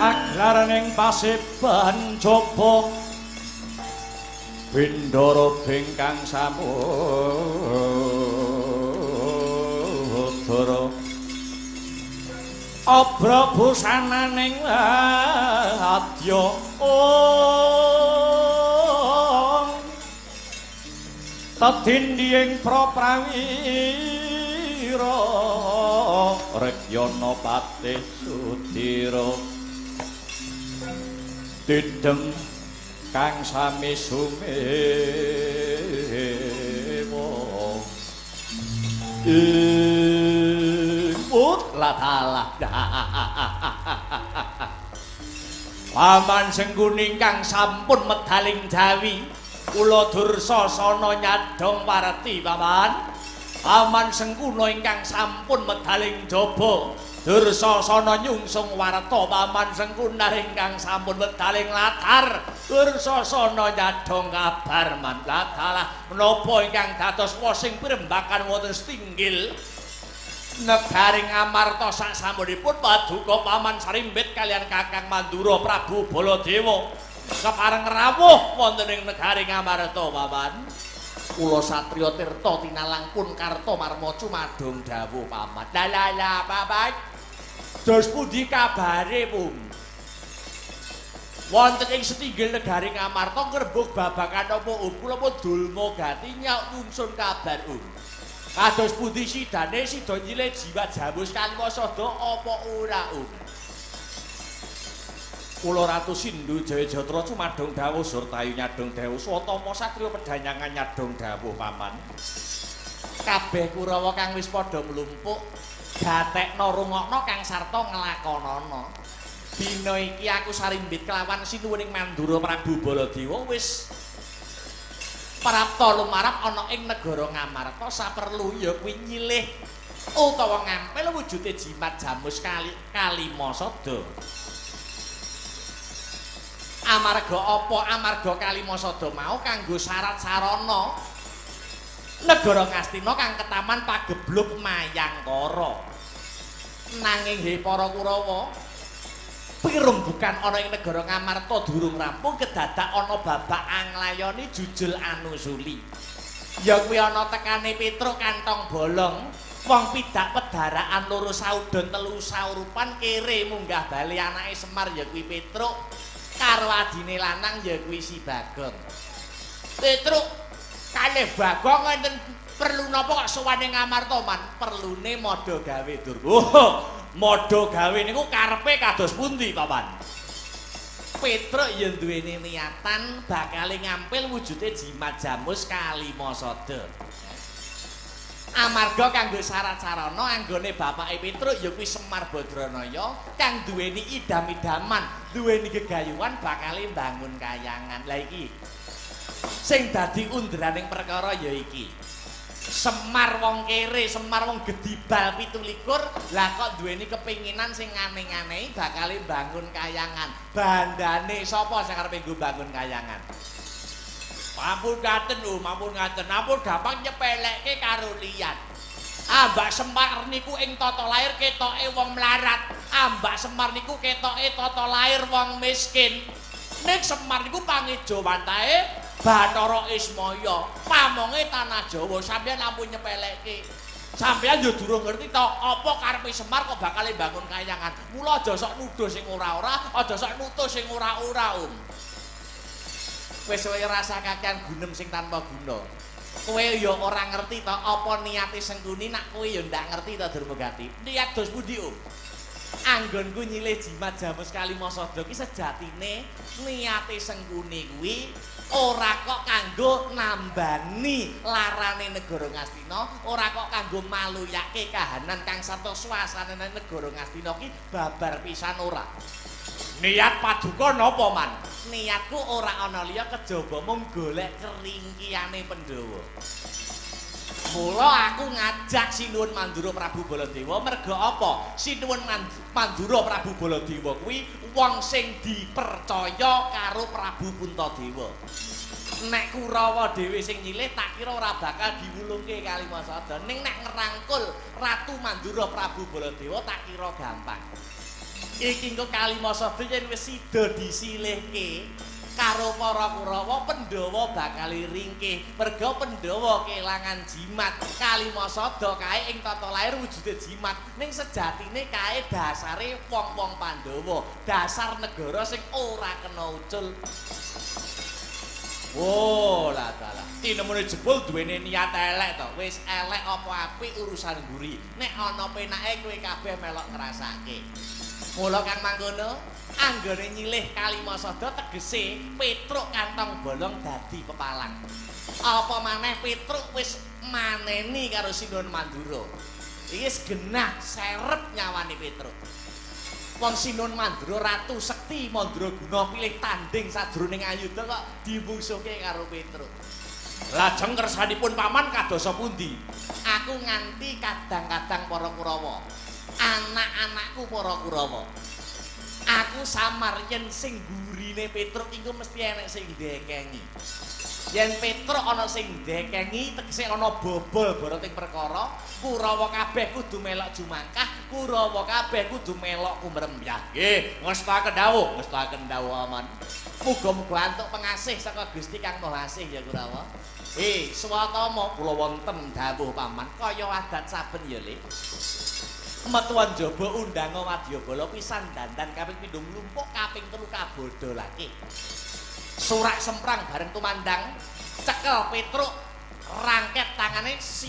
Aglaring Paseban Jaba Bindara bingkang samudra Abra busananing adya Tetindhing praprawira Rekyana Patih Sudira Didem kang sami sumewa imut latalah Paman Sengkuni kang sampun medaling jawi kula Dursasana nyadhong warti paman Paman Sengkuna ingkang sampun medaling jaba Dursasana nyungsung warta paman Sengkunar ingkang sampun wedaling latar. Dursasana nyadhong kabar manlatalah menapa ingkang dados wasing pirembakan wonten Stinggil. Negaring Amarta sak samunipun paduka paman Sarimbit kalian Kakang Mandura Prabu Baladewa kepareng rawuh wonten ing negaring Amarta paman. Kula satriya tirta tinalangkun karta marma cumadung dawuh paman. Lala paman. Dos pundi kabare pun? Wonten ing Stinggil negaring Amarta ngrebug babakan apa kula pun dulma gati nyauk nyungsun kabar Kados pundi sidane sida nyilih jimat jamus Kaliwasada apa ora Kula Ratu Sindhu Jaya Jatra cumadung dawuh Surtayu nyadong dawuh Swatama satriya pedhanyangan nyadong dawuh paman. Kabeh Kurawa kang wis padha mlumpuk gatekna rungokna kang sarta nglakonana. Dina iki aku Sarimbit kelawan sinuwuning Mandura Prabu Baladewa wis prapta lumarap ana ing negara Ngamarta saperlu ya kuwi nyilih utawa ngampil wujude jimat jamus Kalimasada. Amarga apa? Amarga Kalimasada mau kanggo syarat sarana negara Ngastina kang ketaman pagebluk Mayangkara. Nanging he para Kurawa, pirembugan ana ing negara Ngamarta durung rampung kedadak ana babak anglayani jujul anusuli. Ya kuwi ana tekane Petruk kantong bolong, wong pidak pedaraan loro saudon telu saurupan kere munggah bali anake Semar ya kuwi Petruk karo adine lanang ya kuwi si Bagong. Petruk kalih Bagong enten perlu napa kok sowan ing Ngamarta man? Perlune madha gawe Durga. Madha gawe niku karepe kados pundi, Paman? Petruk ya duweni niatan bakal ngampil wujude jimat jamus Kalimasada. Amarga kanggo syarat sarana anggone bapake Petruk ya kuwi Semar Badranaya kang duweni idam-idaman, duweni gegayuhan bakal mbangun kayangan. Lah iki sing dadi underaning perkara ya iki. Semar wong kere, Semar wong gedibal 17, lah kok duweni kepinginan sing aneh-aneh bakal mbangun kayangan. Bandane sapa sing arep nggo mbangun kayangan? Ampun ngaten lho, ampun ngaten. Ampun gampang nyepelekke karo liyan. Mbak Semar niku ing tata lair ketoke wong mlarat. Mbak Semar niku ketoke tata lair wong miskin. Ning Semar niku pangejawantahe Bathara Ismaya, pamonge tanah Jawa. Sampeyan ampun nyepelekke. Sampeyan yo durung ngerti to apa karepe Semar kok bakal mbangun kayangan. Mula aja sok nuduh sing ora-ora, aja sok nutuh sing ora-ora, Wis wae rasa kakean gunem sing tanpa guna. Kowe ya ora ngerti to apa niate Sengkuni, nak kowe ya ndak ngerti to Durmagati. Niat dos pundi, Anggonku nyilih jimat jamus Kalimasada ki sejatine niate Sengkuni kuwi ora kok kanggo nambani larane negara Ngastina, ora kok kanggo maluyake kahanan kang sarta swasanane negara Ngastina ki babar pisan ora. Niat paduka napa man? Niatku ora ana liya kejaba mung golek keringkiyane Pandhawa. Mula aku ngajak Sinuwun Mandura Prabu Baladewa merga apa? Sinuwun Mandura Prabu Baladewa kuwi wong sing dipercaya karo Prabu Puntadewa. Nek Kurawa dhewe sing nyilih tak kira ora bakal diwulungke Kalimasada. Ning nek ngerangkul Ratu Mandura Prabu Baladewa tak kira gampang. Iki engko Kalimasada yen wis sida disilihke karo para Kurawa, Pandhawa bakal ringkih. Merga Pandhawa kelangan jimat, Kalimasada kae ing tata lair wujude jimat. Ning sejatine kae dasare wong-wong Pandhawa, dasar negara sing ora kena ucul. Oh, lah dalah. Tinemune jebul duwene niat elek to. Wis elek apa apik urusan mburi. Nek ana penake kowe kabeh melok ngrasake. Mula kang mangkono, anggone nyilih Kalimasada tegese Petruk kantong bolong dadi pepalang. Apa maneh Petruk wis maneni karo Sinuwun Mandura. Iki wis genah serep nyawane Petruk. Wong Sinuwun Mandura Ratu Sekti Mandraguna pilih tanding sajroning ayuda kok dimungsuhke karo Petruk. Lajeng kersanipun paman kadosa pundi? Aku nganti kadang-kadang para Kurawa anak-anakku para Kurawa. Aku samar yen sing gurine Petruk iku mesti enek sing ndekengi. Yen Petruk ana sing ndekengi tegese ana bobol boroting perkara, Kurawa kabeh kudu melok jumangkah, Kurawa kabeh kudu melok kumrembyah. Nggih, ngestaken dawuh aman. Muga-muga antuk pengasih saka Gusti Kang Maha Asih ya Kurawa. Swatama kula wonten dawuh paman kaya adat saben ya Le. Metuan jaba undang Wadyabala pisan dandan kaping pindho mlumpuk kaping telu kabodholake. Surak semprang bareng tumandang cekel Petruk rangket tangane si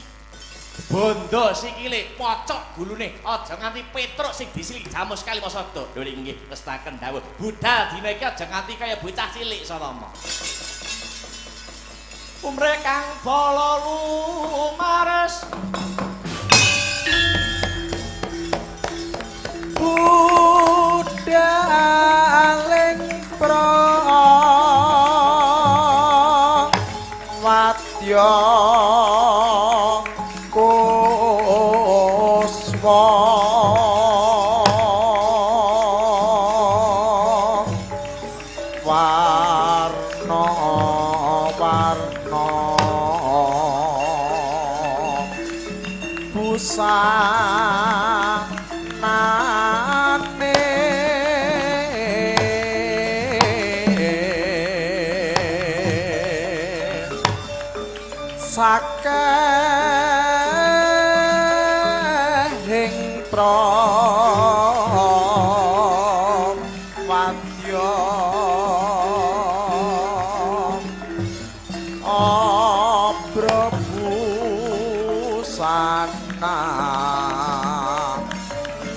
bondo sikile pocok gulune aja nganti Petruk sing disilik jamus kali masada. Lho nggih ngestaken dawuh budal dina iki aja nganti kaya bocah cilik Sarama. Umre kang bala lumares budaling prawadya kuswa warna-warna busanane sakehing prawadya abrabusana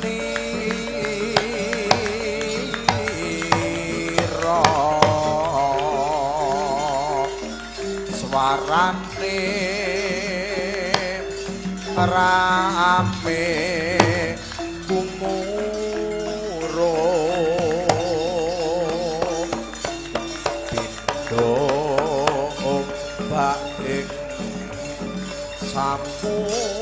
nira swarane rame gumuruh pindha ombak ing samudra.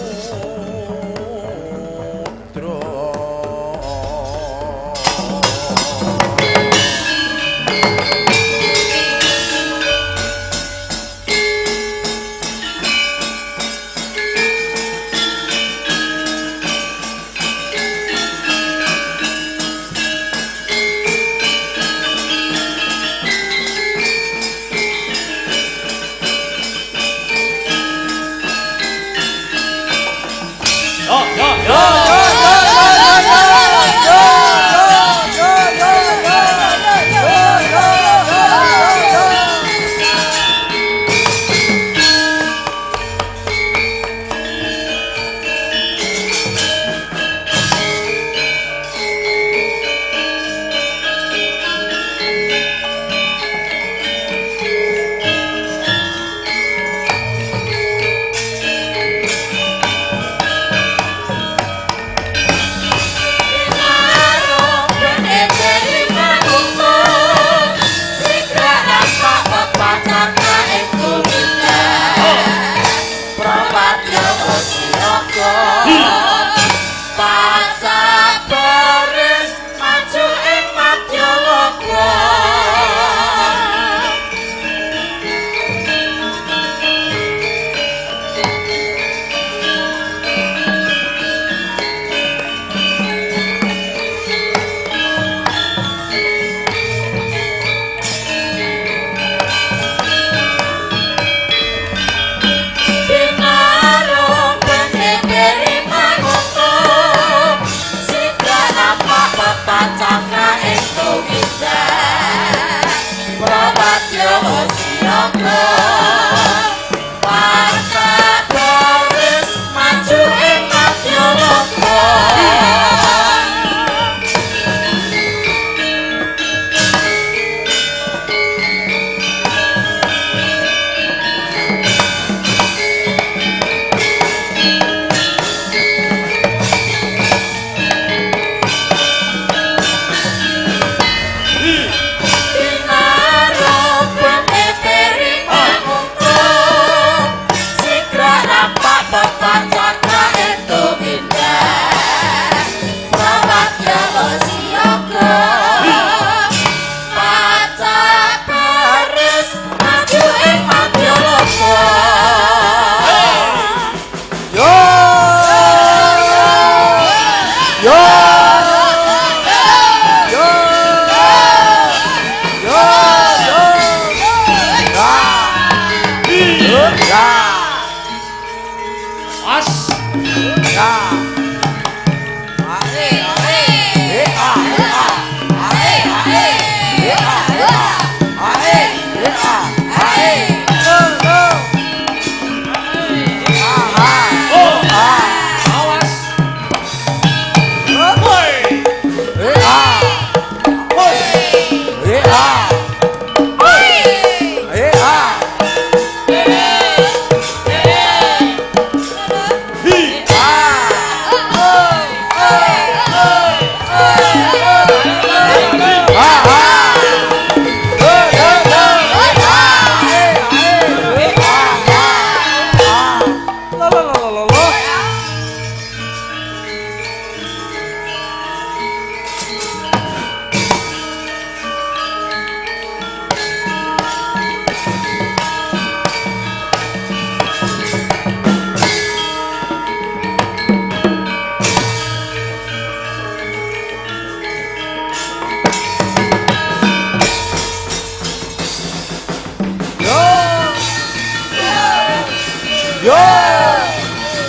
Yo.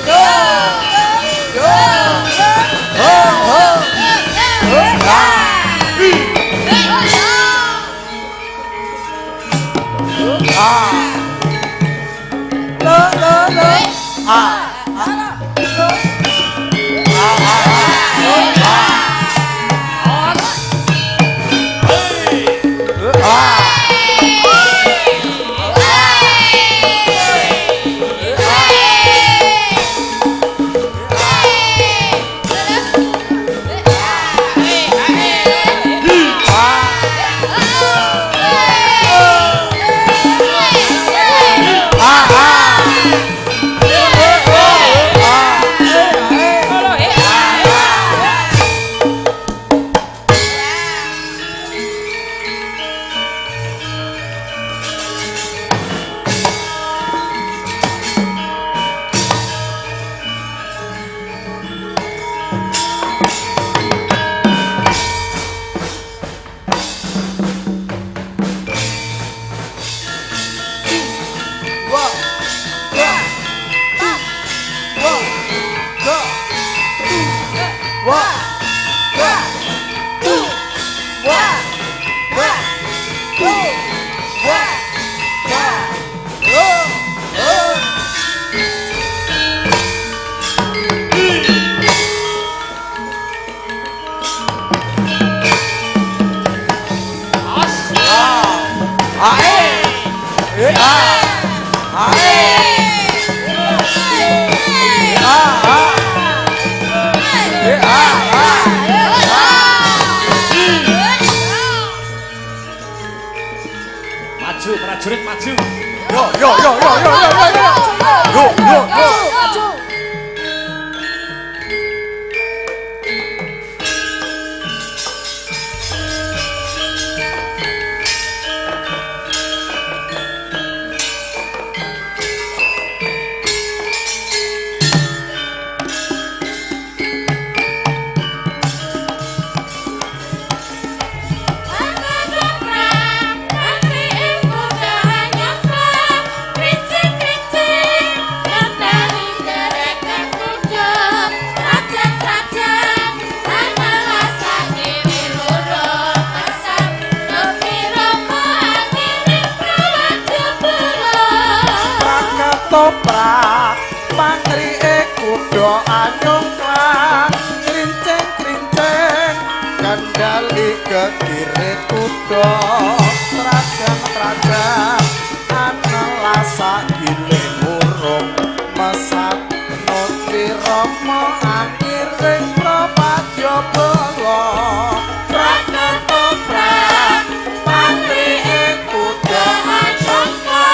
Yo. Yo. Ho ho. Maju, prajurit maju. Yo yo yo yo yo yo yo. Yo yo yo. Maju. Toprak pangrike kuda anyungklang krincing-krincing kandhali ketire kuda trajang-trajang ana lasak gile murung mesat nuti rama akhiring prapadya bala prakatoprak pangrike kuda anyungklang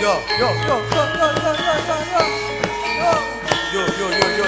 yo yo yo yo yo yo yo yo yo yo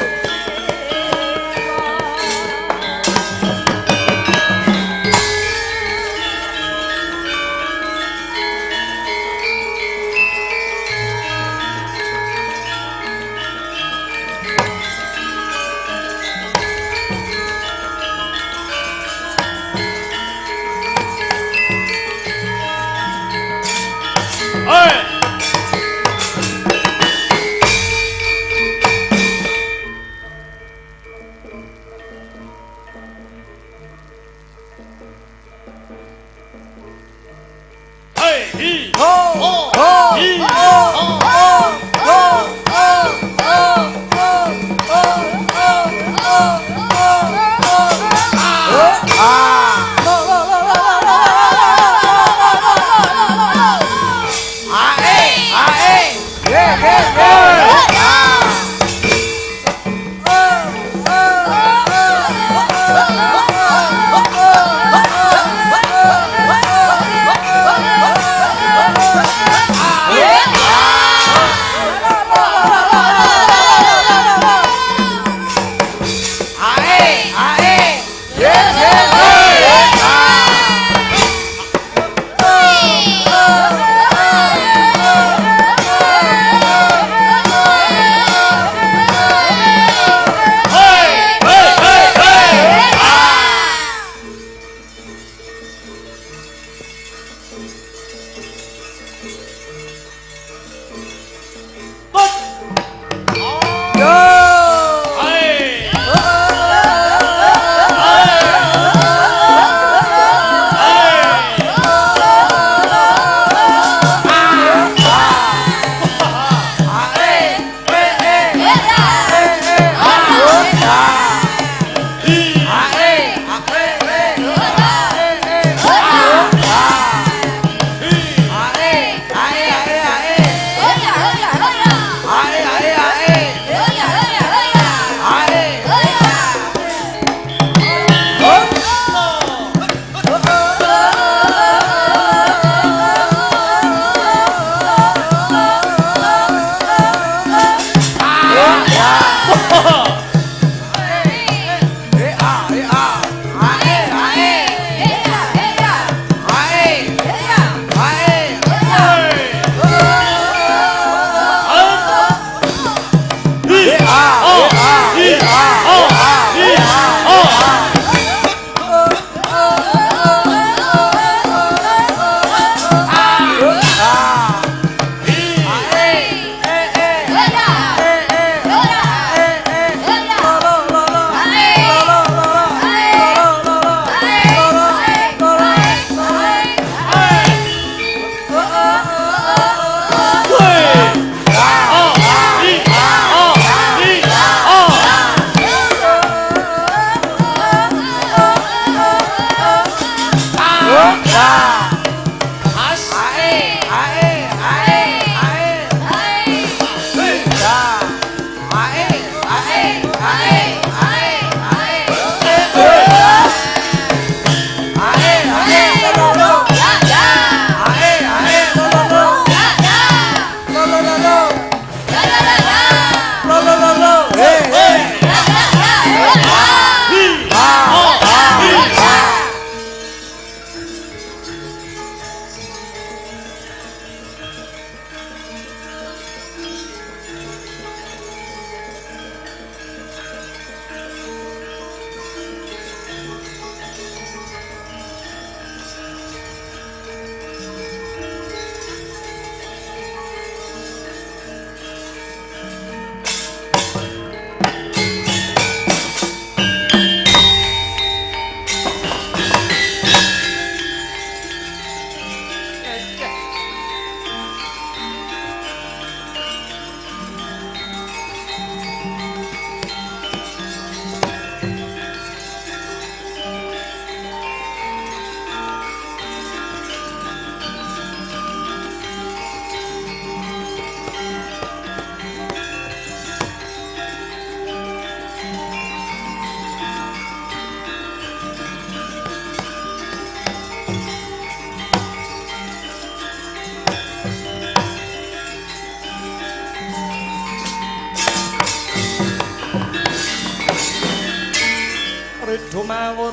Dumawur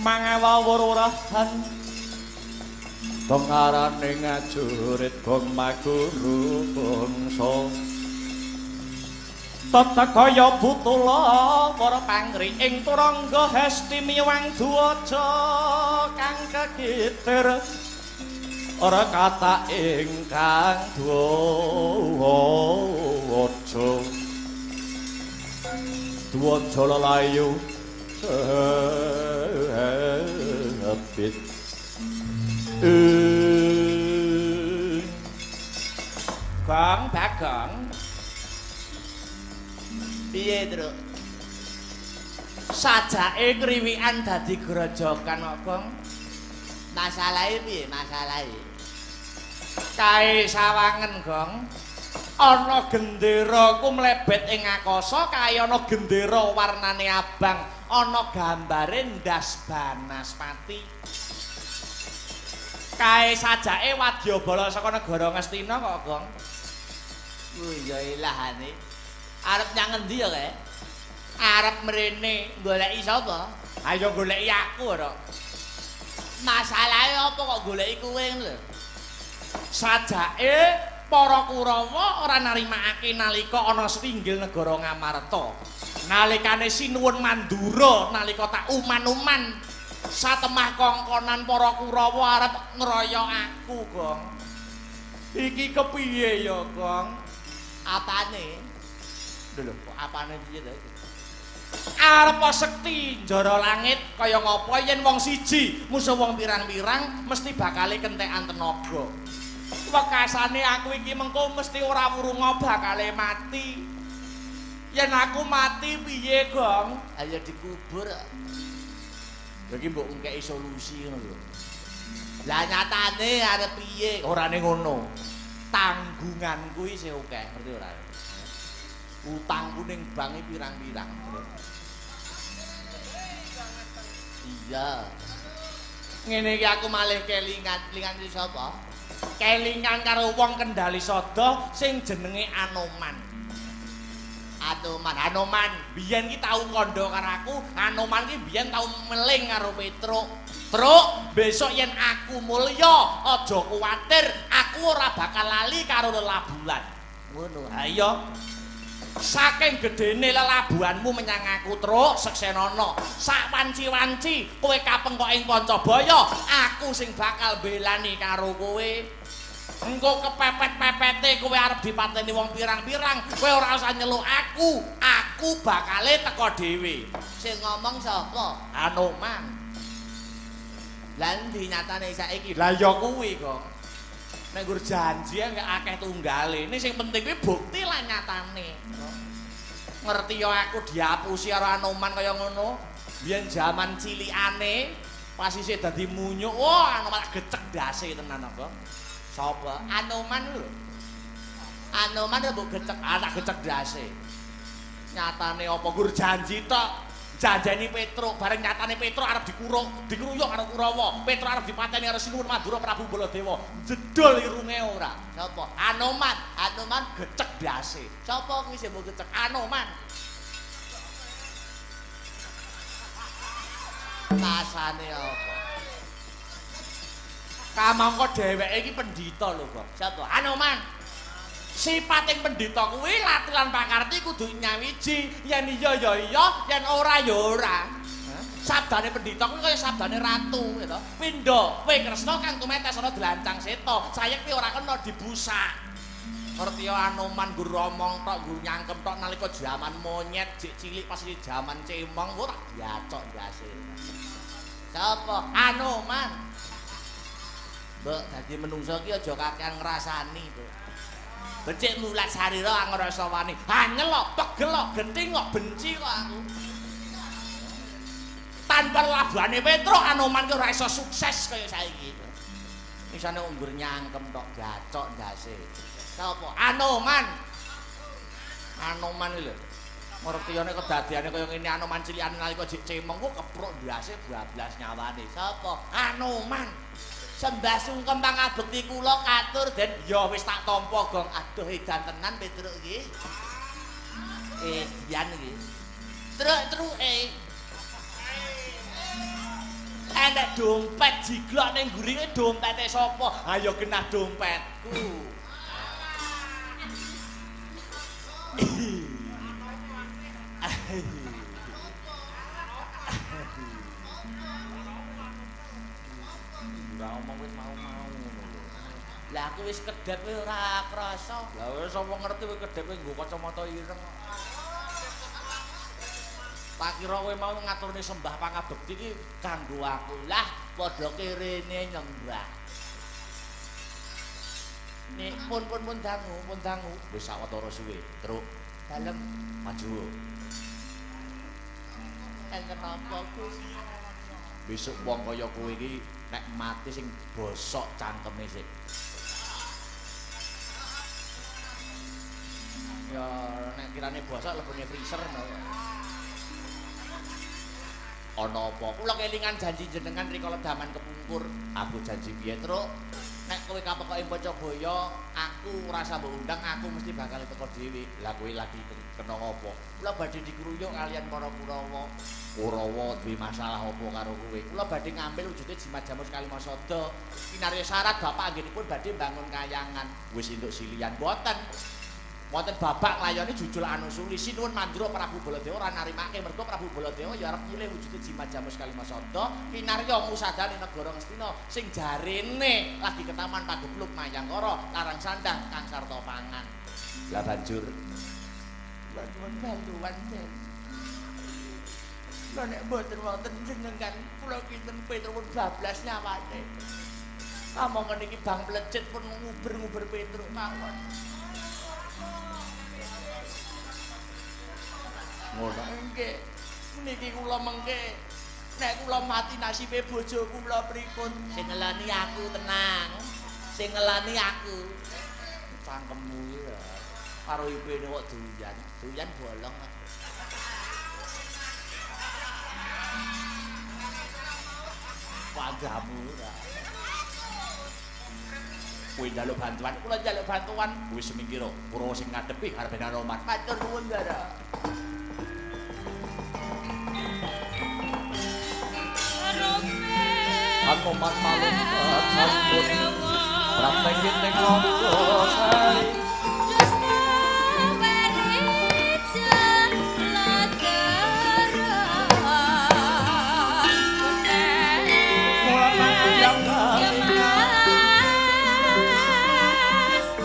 mangawawurahan pengarane ngajurit gong maguru bangsa tata kaya butula para pangri ing turangga hesti miwang duwaja kang kekitir ora kata ingkang duwaja duwaja lelayu sepit Kang Bagong piye Truk sajake kriwikan dadi grojokan kok Gong masalahe piye masalahe kae sawangen Gong ana gendera ku mlebet ing akasa kaya ana gendera warnane abang ana gambare ndas Banaspati kae sajake wadyabala saka negara Ngastina kok Gong ya ilahane arep nyang endi ya kae arep mrene goleki sapa ayo goleki aku ora masalahe apa kok goleki kowe lho sajake para Kurawa ora narimakake nalika ana sringgil negara Ngamarta. Nalikane sinuwun Mandura nalika tak uman-uman satemah kongkonan para Kurawa arep ngeroyok aku, Gong. Iki kepiye ya, Gong? Apane? Lho, kok apane piye ta iki? Arep sekti njara langit kaya ngapa yen wong siji musuh wong pirang-pirang mesti bakale kentekan tenaga. Wekasane aku iki mengko mesti ora wurunga bakale mati. Yen aku mati piye, Gong? Ayo dikubur. Iki mbok ngkeki solusi ngono lho. Lah nyatane arep piye? Orane ngono. Tanggunganku isih akeh, ngerti ora? Utangku ning bank pirang-pirang. Iya. Ngene iki aku malih kelingan iki sapa? Kelingan karo wong Kendali Sada sing jenenge Anoman. Anoman. Biyen ki tau kandha karo aku. Anoman ki biyen tau meling karo Petruk. Truk, besok yen aku mulya, aja kuwatir, aku ora bakal lali karo lelabuhan. Ngono. Ha iya. Saking gedene lelabuhanmu menyang aku, Truk, Seksenana. Sak wanci-wanci kowe kapengkok ing Pancabaya, aku sing bakal belani karo kowe. Engko kepepet-pepete kowe arep dipateni wong pirang-pirang, kowe ora usah nyeluk aku bakale teko dhewe. Sing ngomong sapa? Anoman. Lah endi nyatane saiki? Lah ya kuwi kok. Nek nggur janji enggak akeh tunggale. Ini sing penting kuwi bukti lah nyatane. Ngerti ya aku diapusi karo Anoman kaya ngono. Biyen jaman cilikane Pas isih dadi munyuk, wah Anoman gecek ndase tenan apa. Sapa? Anoman lho. Anoman mbok gecek, tak gecek ndase. Nyatane apa gur janji tok. Janjani Petruk, bareng nyatane Petruk arep dikuruyuk karo Kurawa. Petruk arep dipateni karo Sinuwun Madura Prabu Baladewa. Jedol irunge ora. Sapa? Anoman. Anoman gecek ndase. Sapa kuwi sing mbok gecek? Anoman. Kasane apa? Kamangka dheweke iki pendhita lho, Kok. Sapa? Anoman. Sipating pendhita kuwi latihan pakarti kudu nyawiji, yen iya ya iya, yen ora ya ora. Sabdane pendhita kuwi kaya sabdane ratu, gitu. Pindha, kowe Kresna kang tumetes ana dlancang seta, sayekti ora kena dibusak. Ngerti ya Anoman nggo romong tok, nggo nyangkem tok nalika jaman monyet, jek cilik pas iki jaman cemong ora diacok ndase. Sapa? Anoman. Mbok dadi menungsa ki aja kakean ngrasani, Mbok. Becik mulat sarira ngrasa wani. Hanyel kok, pegel kok, genting kok, benci kok aku. Tanpa labane Petruk Anoman ki ora iso sukses kaya saiki. Misane unggur nyangkem tok gacok ndase. Sapa? Anoman. Anoman iki lho. Ngertiyane kedadiane kaya ngene Anoman cilikan nalika jek cemong kok kepruk ndase bablas nyawane. Sapa? Anoman. Sembah sungkem pangabekti kula katur den ya wis tak tampa gong. Aduh edan tenan Petruk iki. Dian iki. Truk-truke. Enek dompet jiglok ning guringe dompete sapa? Ayo genah dompetku. Ora omong wis mau-mau ngono lho. Lah aku wis kedhep ora krasa. Lah wis apa ngerti kowe kedhepe nggo kacamata ireng. Tak kira kowe mau ngaturne sembah pangabekti iki kanggo aku. Lah padha kirene nyembah. Nek pun dangu. Wis sawetara suwe. Truk dalem maju. Enten apa Gus? Besok wong kaya kowe iki nek mati sing bosok cangkeme sik. Ya nek kirane bosok lebune freezer no. Ana apa? Kula kelingan janji jenengan rikala daman kepungkur. Aku janji piye, Truk? Nek kowe kapekake Pacabaya, aku ora usah mbok undang, aku mesti bakal teko dhewe. Lah kowe lagi kena apa? Kula badhe dikruyuk kalian para Kurawa. Kurawa duwe masalah apa karo kowe? Kula badhe ngambil wujude jimat jamus Kalimasada. Kinarya syarat bapak anggenipun badhe bangun kayangan. Wis entuk silian boten. Wonten babak nglayani jujul anusuli Sinuwun Mandura Prabu Baladewa ora narimake mergo Prabu Baladewa ya arep nyilih wujude jimat jamus Kalimasada kinarya musadane negara Ngastina sing jarene lagi ketaman pagebluk Mayangkara Karang Sandang kang sarta pangan. Lah banjur bantuan den. Lah nek mboten wonten jenengan kula kinten Petruk bablas nyawane. Amongen iki bang plecit pun nguber-nguber Petruk mawon. Ngono nggih. Niki kula mengke nek kula mati nasibe bojo kula pripun? Sing ngelani aku tenang. Sing ngelani aku. Cangkemmu ya. Karo ibune kok doyan. Doyan bolong. Padamu ora. Kowe njaluk bantuan, kula njaluk bantuan. Wis semingkira, Kurawa sing ngadepi karepe Anoman. Matur nuwun, Ndara. Anoman malih sampun praktekin ning Wonosari.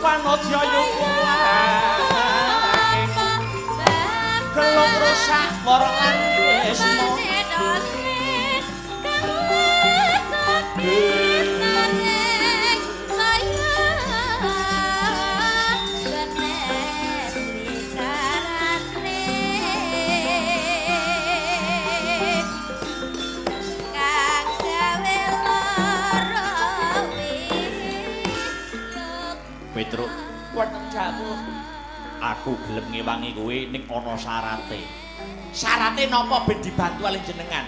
Panodya kelong rusak para lan Tresna Kang Petruk, wonten jamu. aku gelem ngewangi kowe ning ana syarate. Syarate napa ben dibantu alih jenengan?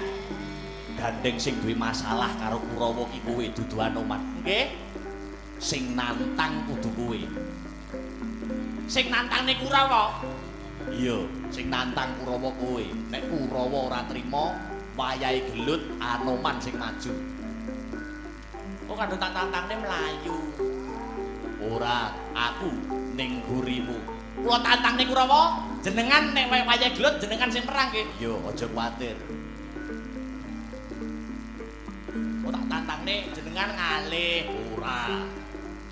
Gandeng sing duwe masalah karo Kurawa ki kowe dudu Anoman. Nggih. Sing nantang kudu kowe. Sing nantangne Kurawa. Iya, sing nantang Kurawa kowe. Nek Kurawa ora trima, wayahe gelut Anoman sing maju. Kok kandha tak tantangne mlayu. Ora, aku ning gurimu. Kula tantangne Kurawa, jenengan nek wayahe gelut jenengan sing perang nggih. Yo, aja kuwatir. Kok tak tantangne jenengan ngalih. Ora.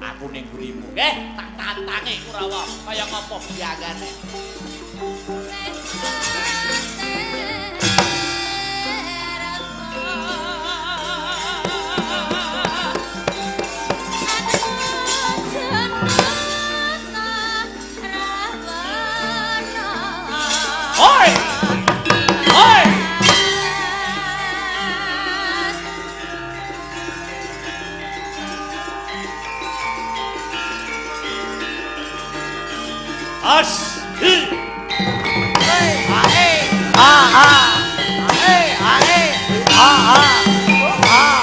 Aku ning gurimu. Nggih, tak tantange Kurawa kaya ngapa biagane. Oi! Oi! As! Hi! Hey! Ae! Ah! Ah! Ae! Ae! Ah! Ah! Ah!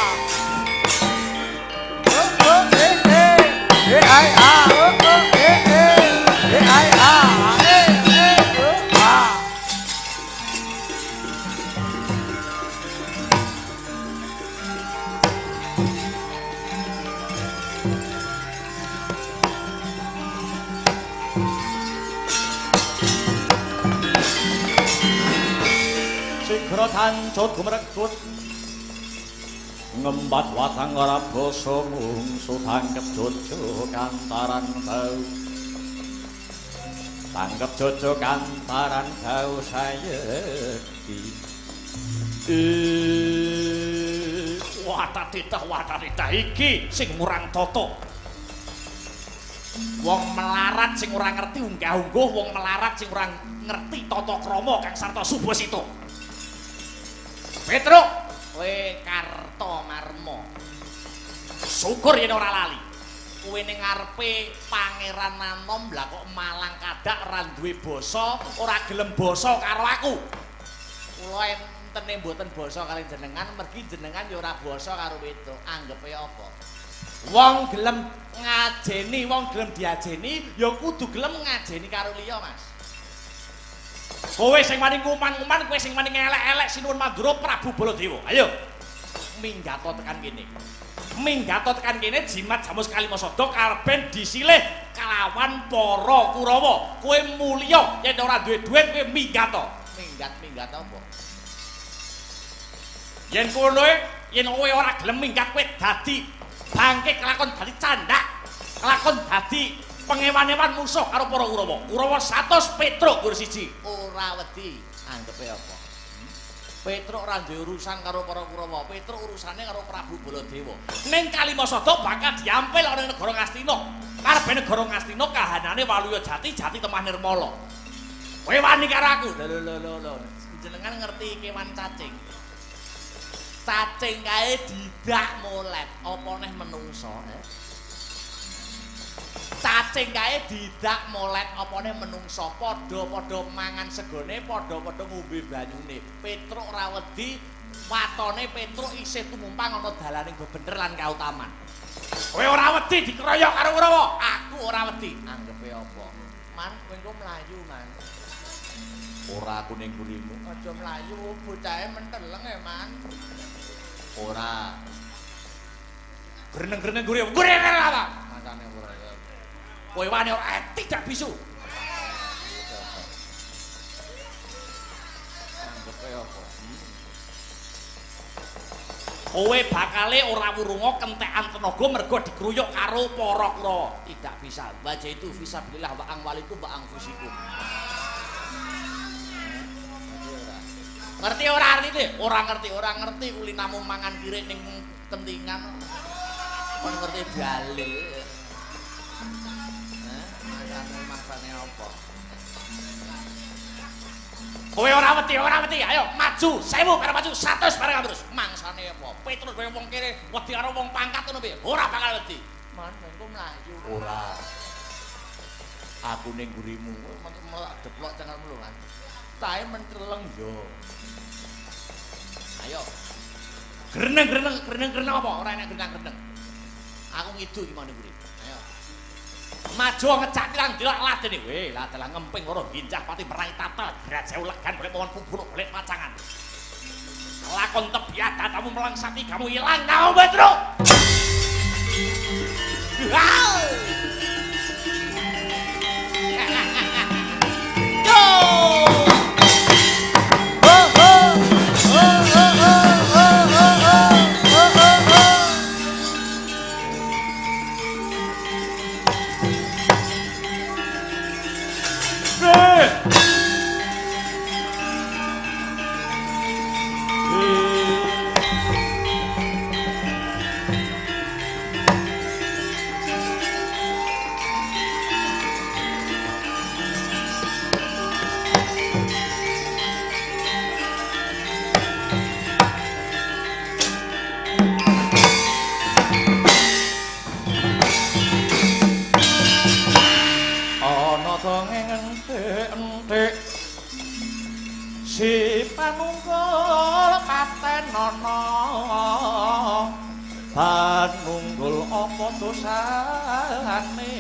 Ai ah! Ai ah! Tancut kumrekut ngembat watang ora basa mungsu tangkep jojo kantaran bau tangkep jojo kantaran bau sayeki watatitah iki sing murang toto wong melarat sing ora ngerti unggah-ungguh wong melarat sing ora ngerti tata krama kang sarta subasita. Petruk, kowe Kartomarma. Syukur yen ora lali. Kowe ning ngarepe Pangeran Anom lha kok malang kadak ora duwe basa, ora gelem basa karo aku. Kula entene mboten basa kali jenengan, mergi jenengan ya ora basa karo wedok. Anggepe apa? Wong gelem ngajeni, wong gelem diajeni, ya kudu gelem ngajeni karo liya, Mas. Kowe sing wani nguman-nguman, kowe sing wani ngelek-elek sinuwun Mandura Prabu Baladewa. Ayo. Minggato tekan kene. Minggato tekan kene jimat Jamus Kalimasada karben disilih kalawan para Kurawa. Kowe mulya yen ora duwe dhuwit kowe minggato. Minggat apa? Yen kowe ora gelem minggat kowe dadi bangke kelakon dadi candak. Kelakon dadi pengewan-ewan musuh karo para Kurawa. Kurawa 100 Petruk gur siji. Ora wedi. Anggepe apa? Petruk ora duwe urusan karo para Kurawa. Petruk urusane karo Prabu Baladewa. Ning Kalimasada bakal diampil ana negara Ngastina. Karepe negara Ngastina kahanane Waluya Jati, Jati Temah Nirmala. Kowe wani karo aku. Lho. Jenengan ngerti kewan cacing. Cacing kae didak molet, apa neh menungso, Cacing kae didak molet opone menungso padha-padha mangan segone padha-padha ngombe banyune. Petruk ora wedi, watone Petruk isih tumumpang ana dalaning bebener lan kautaman. Kowe ora wedi dikeroyok karo Kurawa, aku ora wedi. Anggepe apa? Man, kowe engko mlayu, Man. Ora aku ning gurimu. Aja mlayu, bocahe menteleng Man. Ora. Greneng-greneng guri apa? Macane ora. Kowe wani ora tidak bisu. Anggepe apa? Kowe bakale ora wurunga kentekan tenaga mergo dikruyuk karo para Kurawa. Tidak bisa. Baca itu fisabilillah wa ang waliku wa ang fusikum. Ngerti ora artine? Ora ngerti kulinamu mangan kirik ning kentingan. Kon ngerti dalil. Maksane apa? Kowe ora wedi, ayo maju, 1000 karo maju, 100 bareng terus. Mangsane apa? Petrus kowe wong kene wedi karo wong pangkat ngono piye? Ora bakal wedi. Man, engko mlayu. Ora. Aku ning gurimu melak deplok cengelmu lho kan. Tae menceleng yo. Ayo. Greneng apa? Ora enak greneng. Aku ngidu iki mau ning guri. Ayo. Maju ngecak tilang dilak ladene. Weh, ladalah ngemping ora gincah pati merai tatal. Grajew legan golek pohon pupuluk golek pacangan. Lakon tebiat kamu melangsati kamu hilang kamu Petro. Si panunggul patenono panunggul apa dosane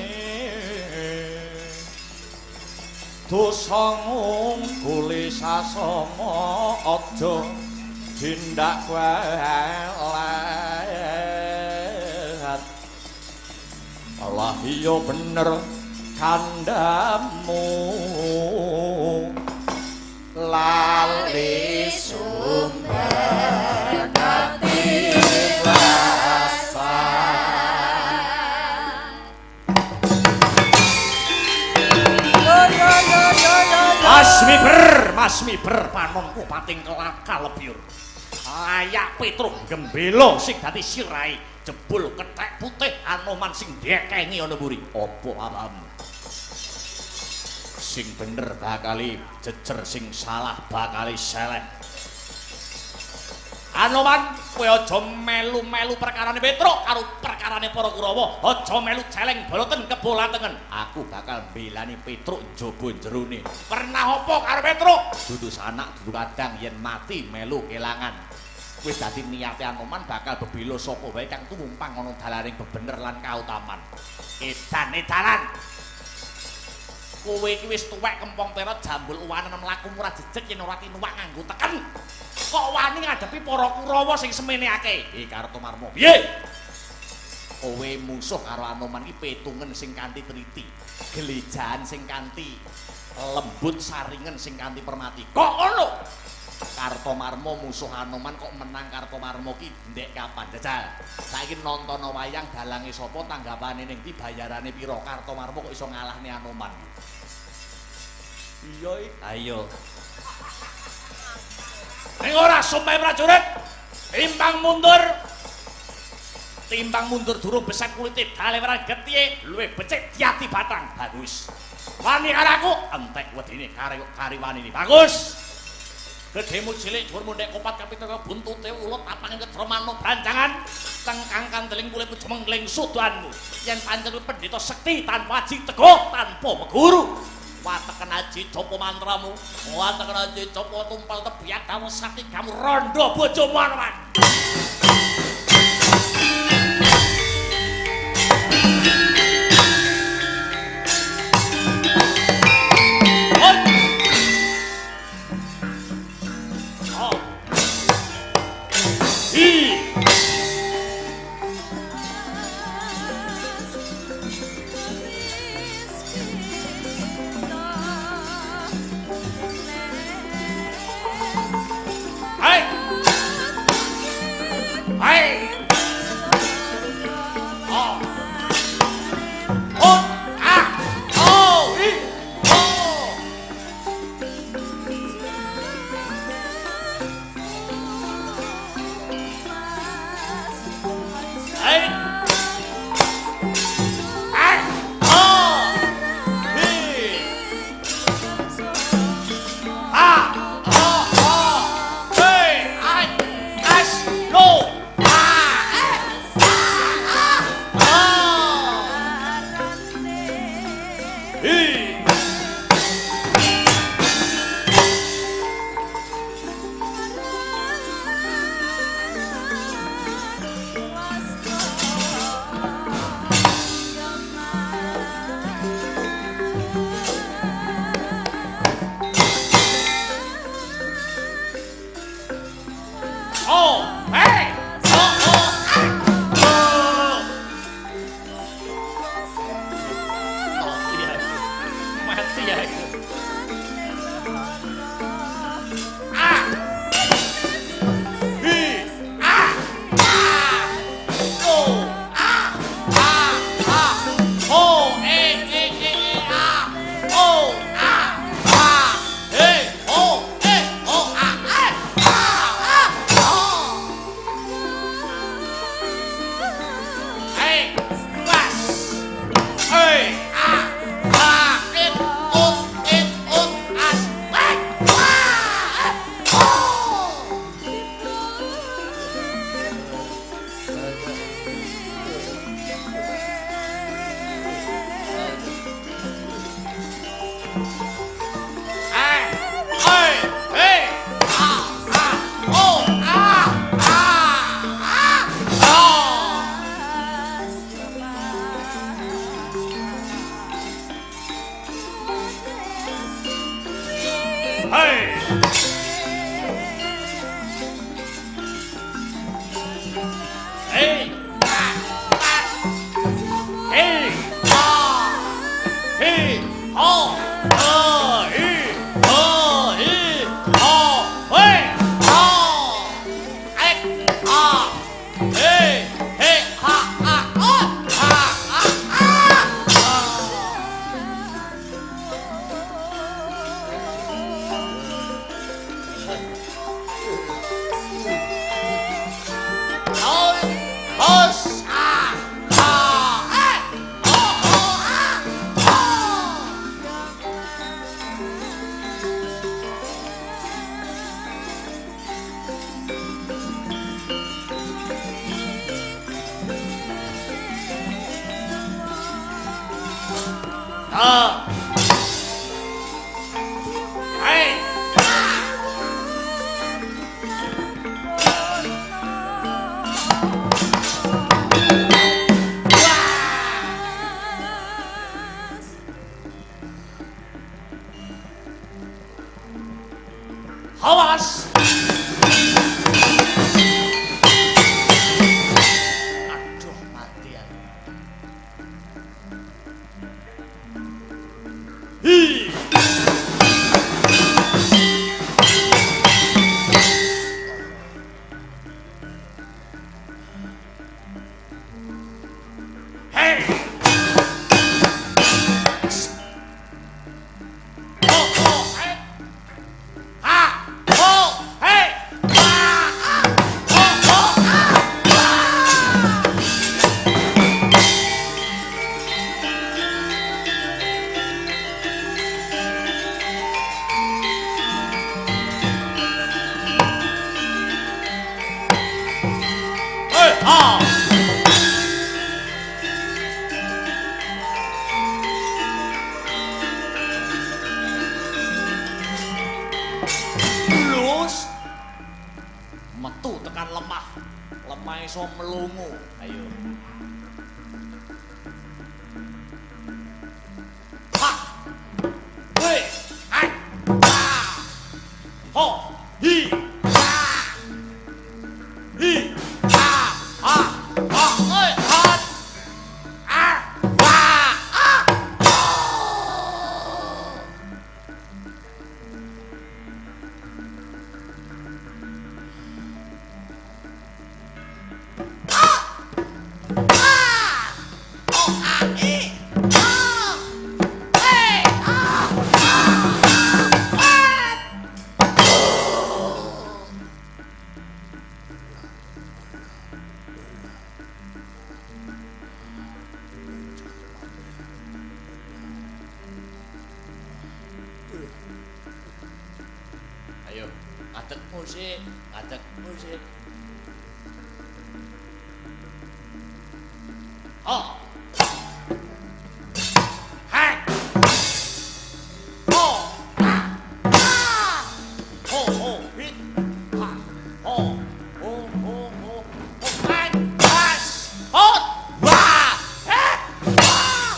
dosa ngungguli sasama aja tindak walet Allah iya bener kandamu lali sumber gati rasa Masmi ber panonku pating kalebyur layak Petruk gembelo sing dadi sirai jebul kethek putih Anoman sing dekengi ana mburi apa apamu sing bener bakali jejer sing salah bakali seleh Anoman kowe aja melu-melu perkarane Petruk karo perkarane para Kurawa aja melu celeng boloten kebolatengen aku bakal mbelani Petruk njaba jerone pernah apa karo Petruk dudu sanak dudu kadang yen mati melu kelangan wis dadi niate Anoman bakal bebelo sapa wae kang tumumpang ana dalaning bebener lan kautaman edan-edanan kowe iki wis tuwek kempong perot jambul uwanen mlaku ora jejeg yen ora tinuwak nganggo teken kok wani ngadepi para Kurawa sing semene akeh Kartomarma piye kowe musuh karo Anoman iki petungen sing kanthi triti gelejahan sing kanthi lembut saringen sing kanthi permati kok ngono Kartomarma musuh Anoman kok menang Kartomarma ki ndek kapan jajal saiki nonton wayang dalange sapa tanggapane ning ndi bayarane pira Kartomarma kok iso ngalahne Anoman iya ayo ning ora sumpah prajurit timbang mundur durung besak kulite daleweran getihe luwih becik diati batang bagus wani karo aku entek wedine kariwani ini bagus gedhemu cilik dhuwurmu nek kopat kapitara buntute ulut apanging kedromano branjangan tengkang kandeling kulitmu jemengling sudanmu yen pancen pendhita sekti tanpa aji teguh tanpa meguru wateken aji japa mantramu wateken aji japa tumpal tebiat dawa sakti kamu rondo bojomu Anoman Awas! Aduh, mati ya. Hi! Hey! Metu tekan lemah, lemah iso melungu. Ayo. Ha! Weh! Hai! Ha! Ho! Hi! Ha! Hi! Ha! Ha! Ha! Oi! Hat! Ah! Wah! Ah! Ayo, adek musik, adek musik. Oh. Hai. Oh. Ah. Ah. Ho ho hit. Ha. Ho. Ho ho ho. Ho. Hai. Pas. Hot. Wah. Eh. Wah.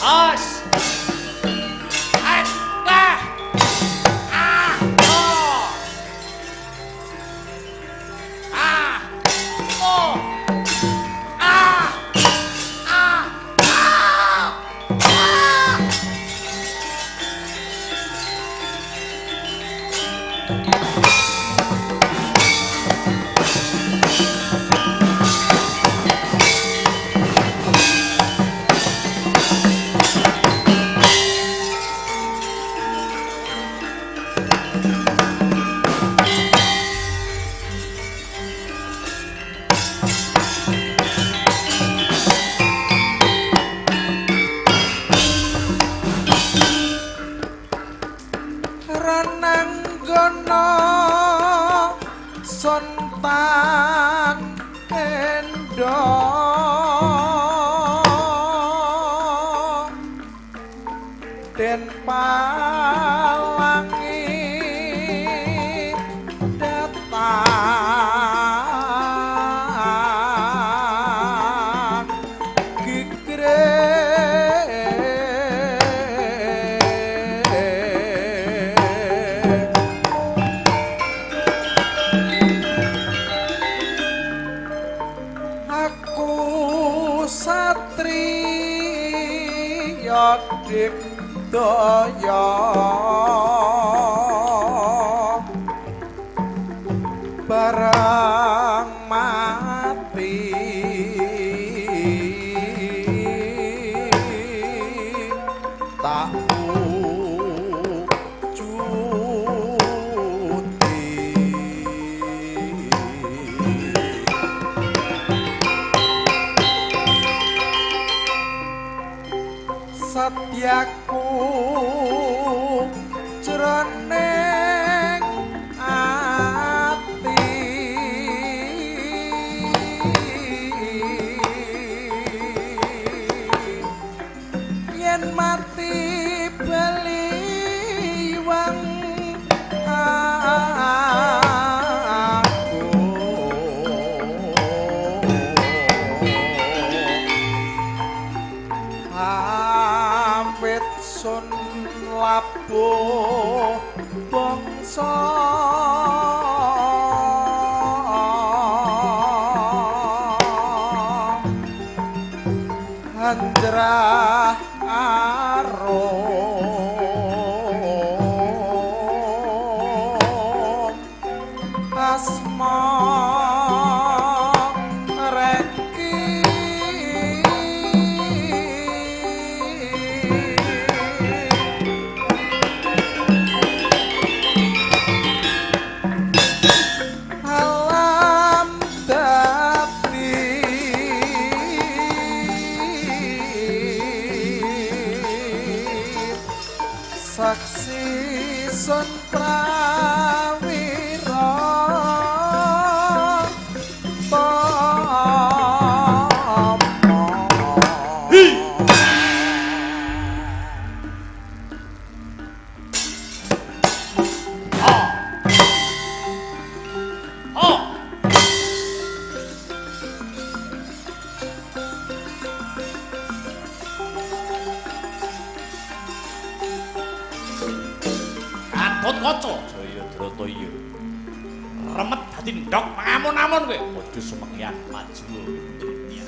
Os. Lah. Ah. Oh. Ah. Oh. Ah. Ah. Ah. Ah. Renanggono sontan endo den palangi datang gigre satriya dipdaya barang mati tak satyaku jroning ati yen mati beliwang sun labuh bangsa anjrah arum asma saksi sun prawira Kaca Jaya Drataya remet dadi ndok pangamun-amun kowe aja semekyan maju ya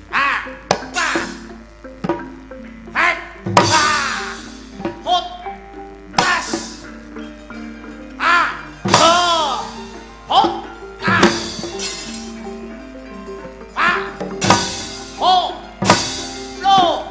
ah pa hai pa hot pas ah ho hot kas pa ho lo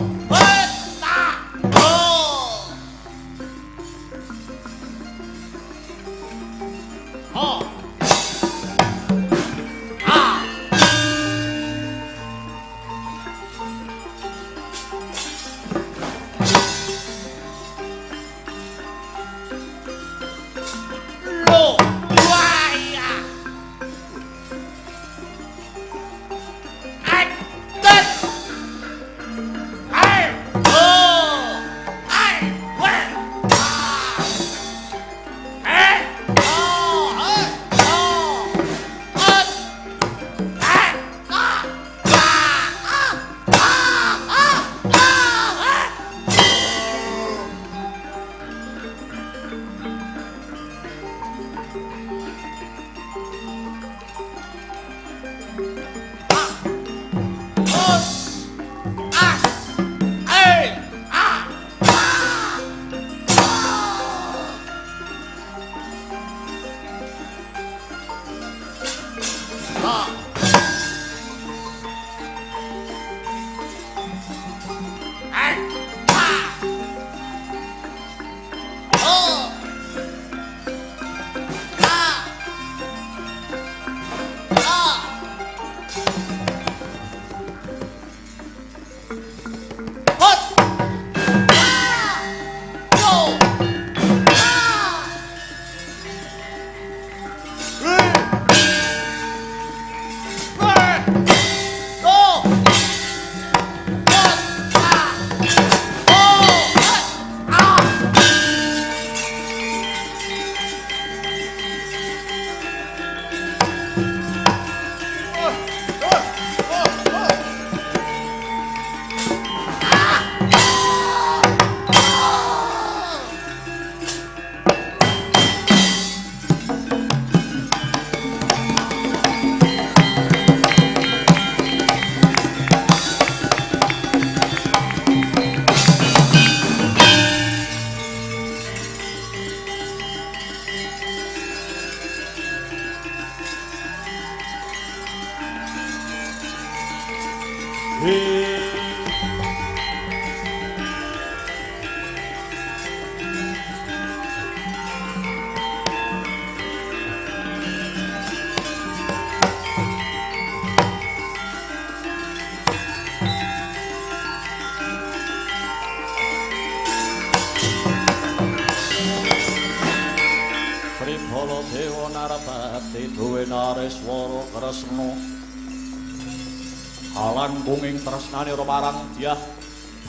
Bunging tresnane ora marang Dyah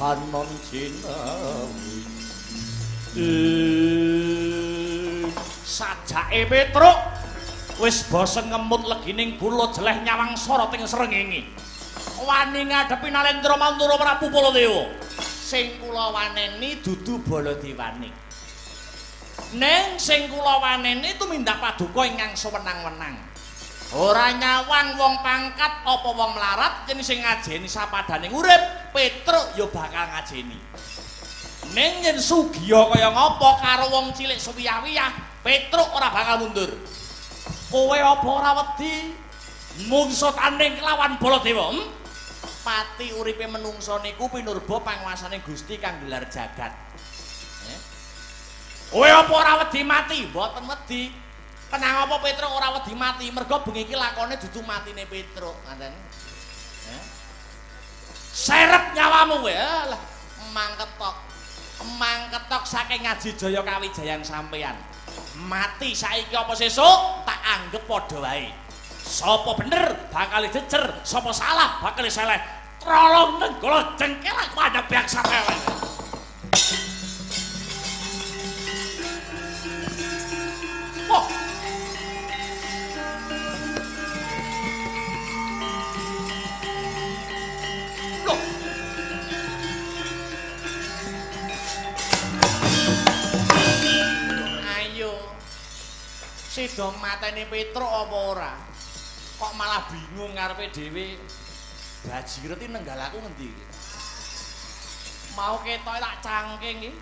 Banon Jinawi. Sajake Petruk wis bosen ngemut legining kula jeleh nyawang sara teng srengenge. Wani ngadepi Nalendra Mantura Prabu Baladewa. Sing kula waneni dudu Baladewane. Ning sing kula waneni tumindak paduka ingkang sewenang-wenang. Ora nyawang wong pangkat apa wong melarat yen sing ngajeni sapadaning urip Petruk ya bakal ngajeni. Ning yen sugiya kaya ngapa karo wong cilik suwiyah-wiyah Petruk ora bakal mundur. Kowe apa ora wedi mungsuh tanding kelawan Baladewa? Pati uripe menungsa niku pinurba panguwasaning Gusti kang gelar jagat. Kowe apa ora wedi mati? Mboten wedi. Kenang apa Petruk ora wedi mati? Mergo bengi iki lakone dudu matine Petruk, ngoten. Seret nyawamu kowe. Lah, emang ketok saking Ngaji Jaya kawijayan sampeyan. Mati saiki apa sesuk tak anggap padha wae. Sapa bener bakal jejer, sapa salah bakal seleh. Trolong nenggala jengkel aku ada pihak sampeyan. Oh. Sida mateni Petruk apa ora? Kok malah bingung ngarepe dhewe. Bajiret iki nenggal aku ngendi iki? Mau ketoke tak cangking iki.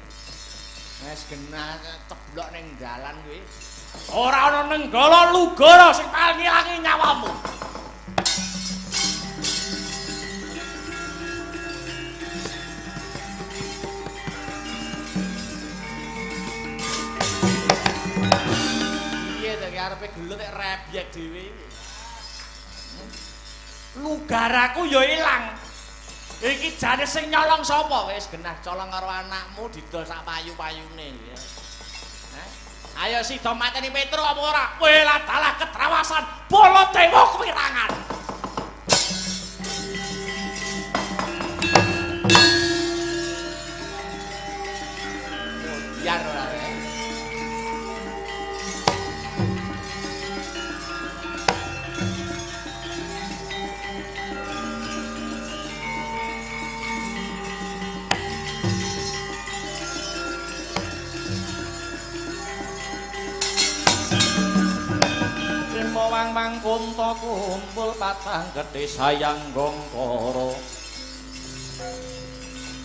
Wis genah ceblok ning dalan kuwi. Ora ana nenggala lugara sing paling ngilangi nyawamu. Arepe gelut nek rebyek dhewe. Lugaraku ya ilang. Iki jane sing nyolong sapa? Wis genah colong karo anakmu didol sak payu-payune ya. Ayo sida mateni Petruk apa ora? Kowe lah dalah ketrawasan Baladewa kewirangan. Biar ora. Kang Kunta kumpul patang gedhe sayang gongkara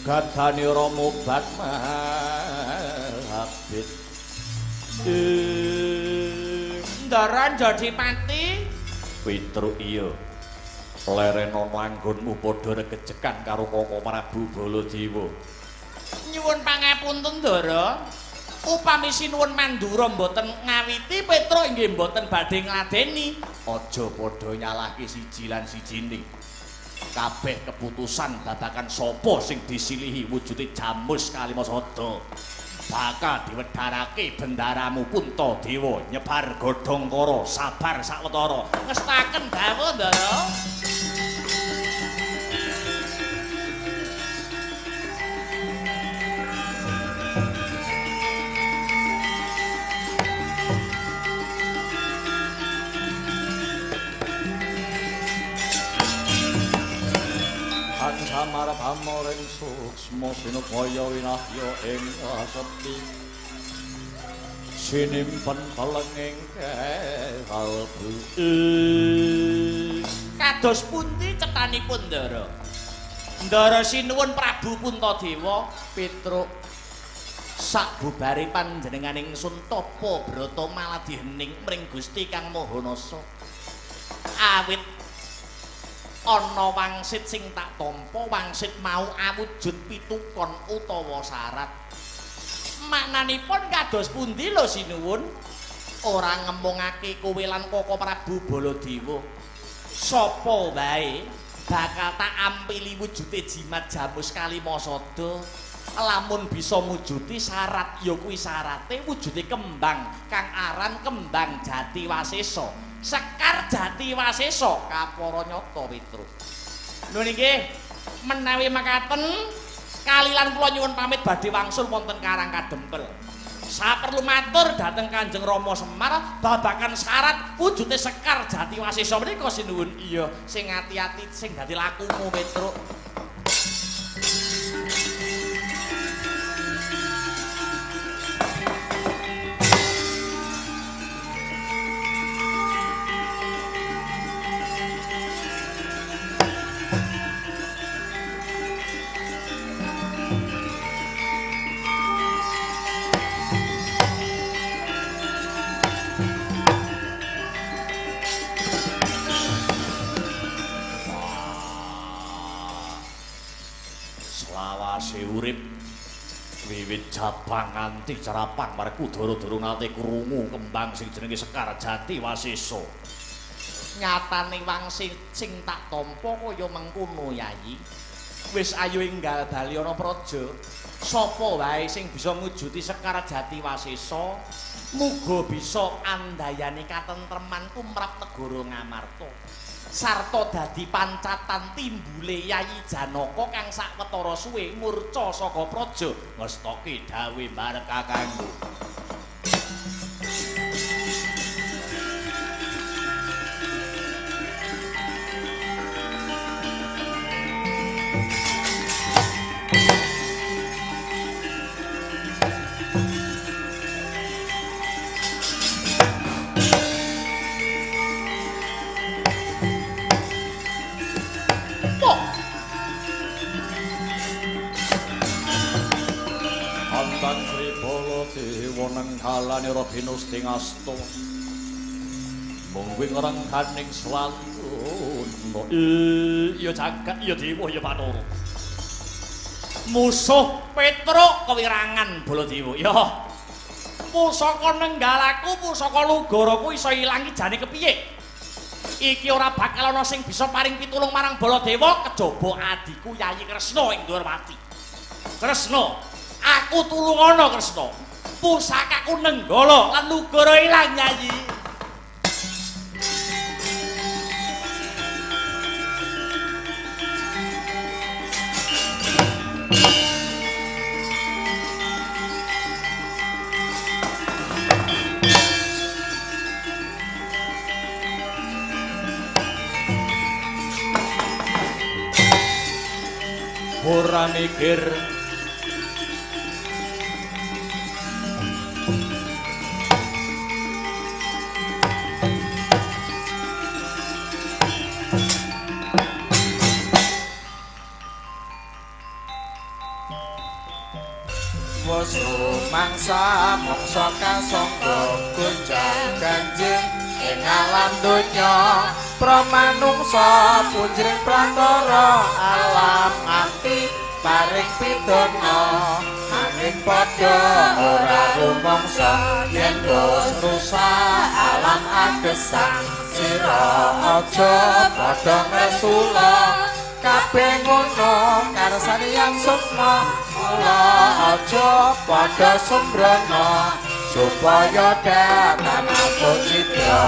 gadani Rama Batmabit Ndaran Jodipati Pitruk iya lerena manggonmu padha regejekan karo Koko Prabu Baladewa nyuwun pangapunten Ndara upami sinuwun Mandura mboten ngawiti Petruk inggih mboten badhe ngladeni aja padha nyalahke siji lan sijining kabeh keputusan babagan sapa sing disilihi wujude Jamus Kalimasada bakal diwedharake bendaramu Puntadewa nyebar godhongkara sabar sawetara ngestaken dawuh Ndara Samar pamoring suksma sinupaya winahya ing kasepi sinimpen pelenging kalbu kados pundi cetanipun Ndara Ndara sinuwun Prabu Puntadewa Petruk sakbubare panjenenganing ingsun tapa brata maladi hening mring Gusti Kang Mahanasa awit ana wangsit sing tak tampa wangsit mau awujud pitukon utawa syarat maknanipun kados pundi lho sinuwun ora ngembungake kowe lan Koko Prabu Baladewa sapa wae bakal tak ampili wujude jimat Jamus Kalimasada lamun bisa mujuti syarat ya kuwi syarate wujude kembang kang aran kembang Jati Wasesa Sekar Jati Wasesa kapara nyata Petruk. Lho nggih menawi makaten kalilan kula nyuwun pamit badhe wangsul wonten Karang Kadempel. Saperlu matur dhateng Kanjeng Rama Semar babagan syarat wujude Sekar Jati Wasesa menika sinuwun. Iya, sing ati-ati sing dadi lakumu Petruk. Urip wiwit Jabang nganti Cerapang marku durung nate krungu kembang sing jenenge Sekar Jati Wasesa. Nyatane wangsit sing tak tampa kaya mengkono Yayi. Wis ayo enggal bali ana praja. Sapa wae sing bisa ngujuti Sekar Jati Wasesa muga bisa andayani katentreman tumrap negara Ngamarta. Sarta dadi pancatan timbule Yayi Janaka kang sawetara suwe murca saka praja ngestake dawuh marang kakangku. Woneng kalane Robinus Tingasta mung kuwi ngrengganing swalun ya jagat ya dewa ya Bathara musuh Petruk kewirangan Baladewa ya pusaka nenggalaku pusaka lugaraku iso ilang jane kepiye iki ora bakal ana sing bisa paring pitulung marang Baladewa kejaba adiku Yayi Kresna ing Durmati Kresna aku tulung ana Kresna pusakaku nenggala lan nugara ilang Yayi. Ora mikir wis rumangsa mangsa kasangga gunjang ganjing ing alam donya pramanungsa punjring pratara alam ati paring pidana angin padha ora rumangsa yen wis rusak alam agesang sira aja padha ngesula kabeh ngono karsane yang sukma mula aja padha sembrono supaya datang citra.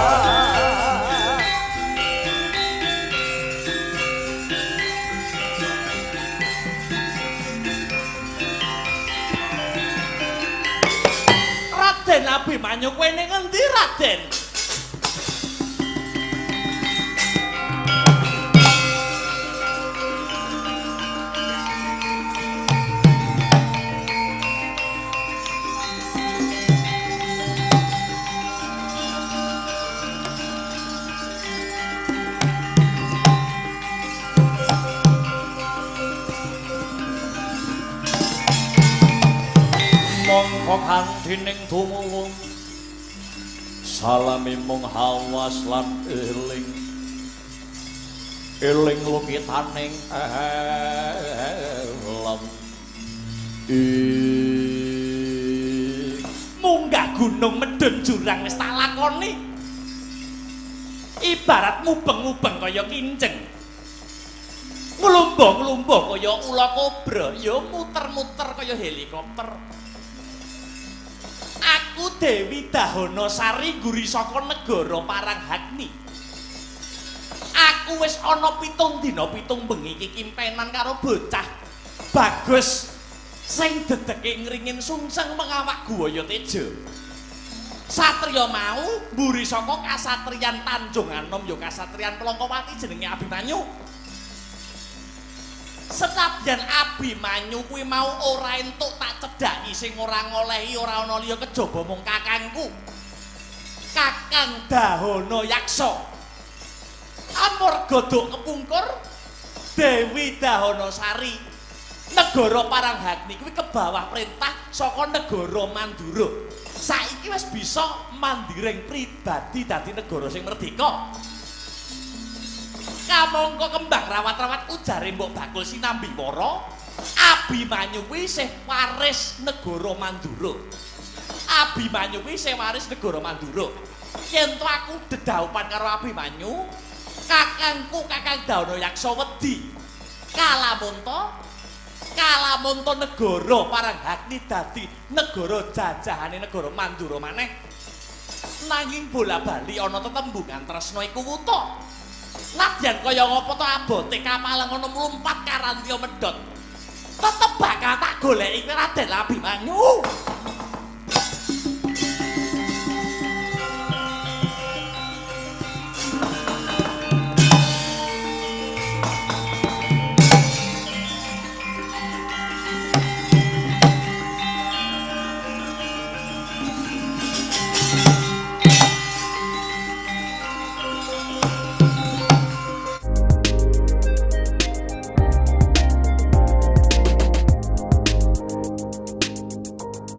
Raden Abimanyu kowe ning endi Raden? Mongko kanthi tumuwun salami mung hawas lan eling lukitaning alam munggah gunung medun jurang wis tak lakoni ibarat mubeng-mubeng kaya kinceng nglumbuh-nglumbuh kaya ula kobra ya muter-muter kaya helikopter. Aku Dewi Dahanasari guri saka negara Paranghagni. Aku wis ana 7 dina 7 bengi iki kimpenan karo bocah Bagus sing dedeke ngringin sungseng mengawak Guwaya Teja. Satriya mau mburi saka kasatriyan Tanjung Anom ya kasatriyan Plongkowati jenenge Abimanyu. Senadyan Abimanyu kuwi mau ora entuk tak cedhaki sing ora ngolehi ora ana liya kejaba mung kakangku Kakang Dahanayaksa. Amarga duk kepungkur Dewi Dahanasari negara Paranghagni kuwi kebawah perintah saka negara Mandura. Saiki wis bisa mandiring pribadi dadi negara sing merdeka. Kamangka kembang rawat-rawat ujare Mbok Bakul Sinambiwara, Abimanyu kuwi isih waris negara Mandura. Abimanyu kuwi isih waris negara Mandura. Yen to aku dedaupan karo Abimanyu, kakangku Kakang Dahanayaksa wedi. Kalamunta negara Paranghagni dadi negara jajahane negara Mandura maneh. Nanging bola-bali ana tetembungan tresna iku wuta. Nadyan kaya ngapa to abote kapalang ngono mlumpat karantya medhot. Tetep bakal tak goleki Raden Abimanyu.